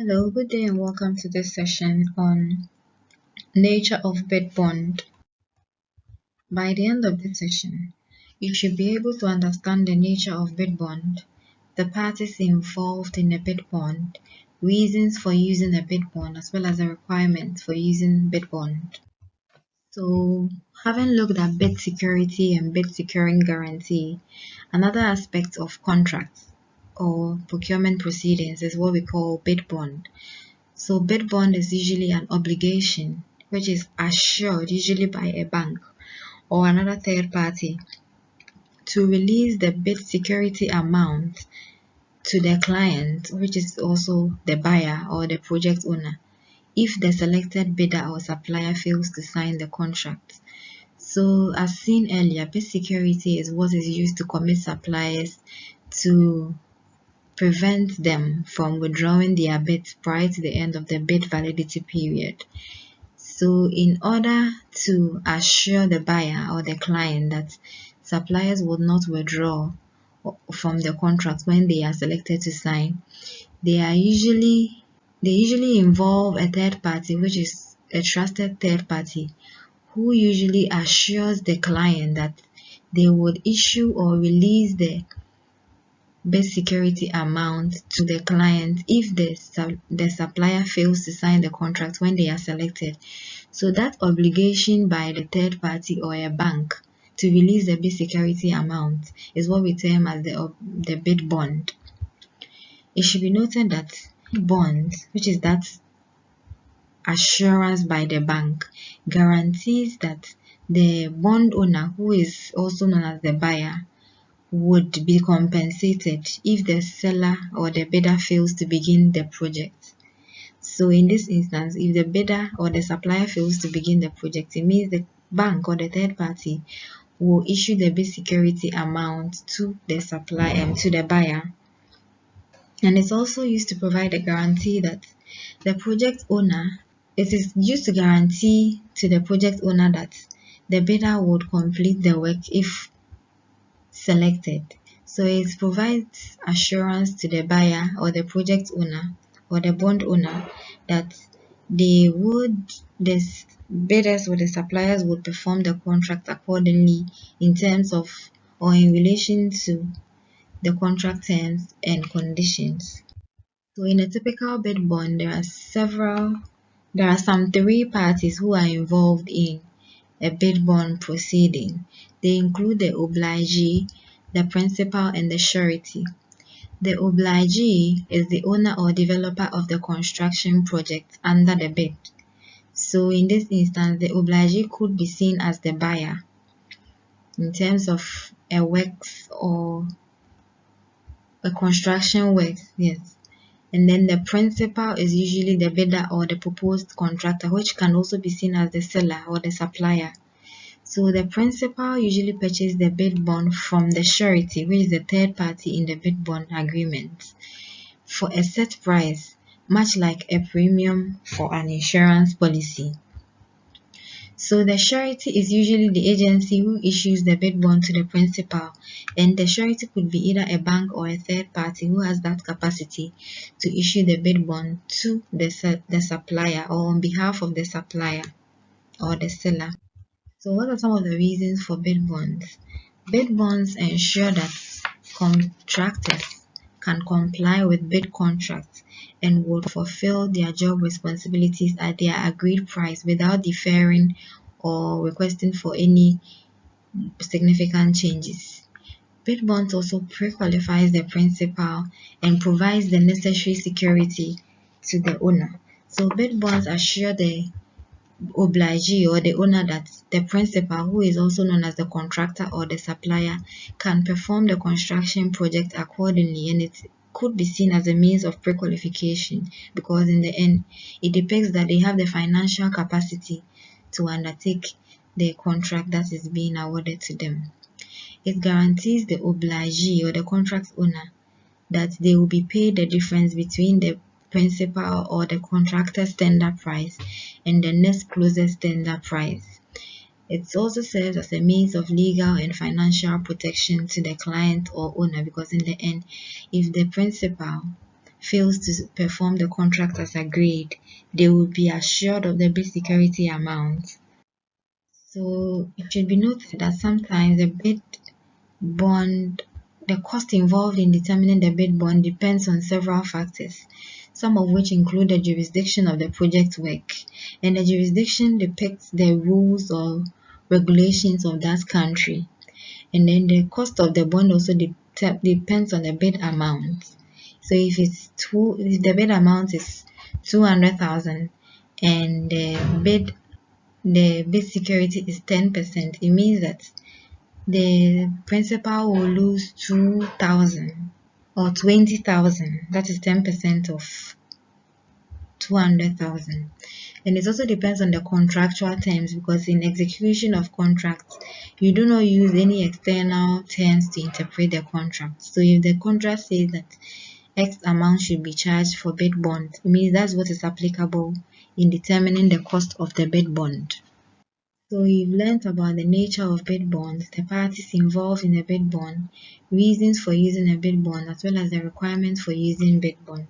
Hello, good day and welcome to this session on nature of bid bond. By the end of this session, you should be able to understand the nature of bid bond, the parties involved in a bid bond, reasons for using a bid bond, as well as the requirements for using bid bond. So, having looked at bid security and bid securing guarantee, another aspect of contracts or procurement proceedings is what we call bid bond. So bid bond is usually an obligation which is assured usually by a bank or another third party to release the bid security amount to the client, which is also the buyer or the project owner, if the selected bidder or supplier fails to sign the contract. So as seen earlier, bid security is what is used to commit suppliers to prevent them from withdrawing their bids prior to the end of the bid validity period. So in order to assure the buyer or the client that suppliers will not withdraw from the contract when they are selected to sign, they usually involve a third party, which is a trusted third party, who usually assures the client that they would issue or release the bid security amount to the client if the supplier fails to sign the contract when they are selected. So that obligation by the third party or a bank to release the bid security amount is what we term as the bid bond. It should be noted that bond, which is that assurance by the bank, guarantees that the bond owner, who is also known as the buyer, would be compensated if the seller or the bidder fails to begin the project. So in this instance, if the bidder or the supplier fails to begin the project, it means the bank or the third party will issue the bid security amount to the supplier to the buyer. And it's also used to provide a guarantee that the project owner, it is used to guarantee to the project owner that the bidder would complete the work if selected. So it provides assurance to the buyer or the project owner or the bond owner that the bidders or the suppliers would perform the contract accordingly in terms of or in relation to the contract terms and conditions. So in a typical bid bond, there are some three parties who are involved in a bid bond proceeding. They include the obligee, the principal, and the surety. The obligee is the owner or developer of the construction project under the bid. So in this instance, the obligee could be seen as the buyer in terms of a works or a construction work, yes. And then the principal is usually the bidder or the proposed contractor, which can also be seen as the seller or the supplier. So the principal usually purchases the bid bond from the surety, which is the third party in the bid bond agreement, for a set price, much like a premium for an insurance policy. So the surety is usually the agency who issues the bid bond to the principal, and the surety could be either a bank or a third party who has that capacity to issue the bid bond to the supplier or on behalf of the supplier or the seller. So what are some of the reasons for bid bonds? Bid bonds ensure that contractors can comply with bid contracts and would fulfill their job responsibilities at their agreed price without deferring or requesting for any significant changes. Bid bonds also pre-qualifies the principal and provides the necessary security to the owner. So bid bonds assure the obligee or the owner that the principal, who is also known as the contractor or the supplier, can perform the construction project accordingly, and it could be seen as a means of pre-qualification because in the end it depicts that they have the financial capacity to undertake the contract that is being awarded to them. It guarantees the obligee or the contract owner that they will be paid the difference between the principal or the contractor's tender price and the next closest tender price. It also serves as a means of legal and financial protection to the client or owner because in the end, if the principal fails to perform the contract as agreed, they will be assured of the bid security amount. So it should be noted that sometimes the bid bond, the cost involved in determining the bid bond depends on several factors, some of which include the jurisdiction of the project work, and the jurisdiction depicts the rules or regulations of that country. And then the cost of the bond also depends on the bid amount. So if the bid amount is 200,000 and the bid security is 10%, it means that the principal will lose 2,000 or 20,000. That is 10% of 200,000. And it also depends on the contractual terms, because in execution of contracts, you do not use any external terms to interpret the contract. So if the contract says that X amount should be charged for bid bond, it means that's what is applicable in determining the cost of the bid bond. So you've learned about the nature of bid bonds, the parties involved in a bid bond, reasons for using a bid bond, as well as the requirements for using bid bond.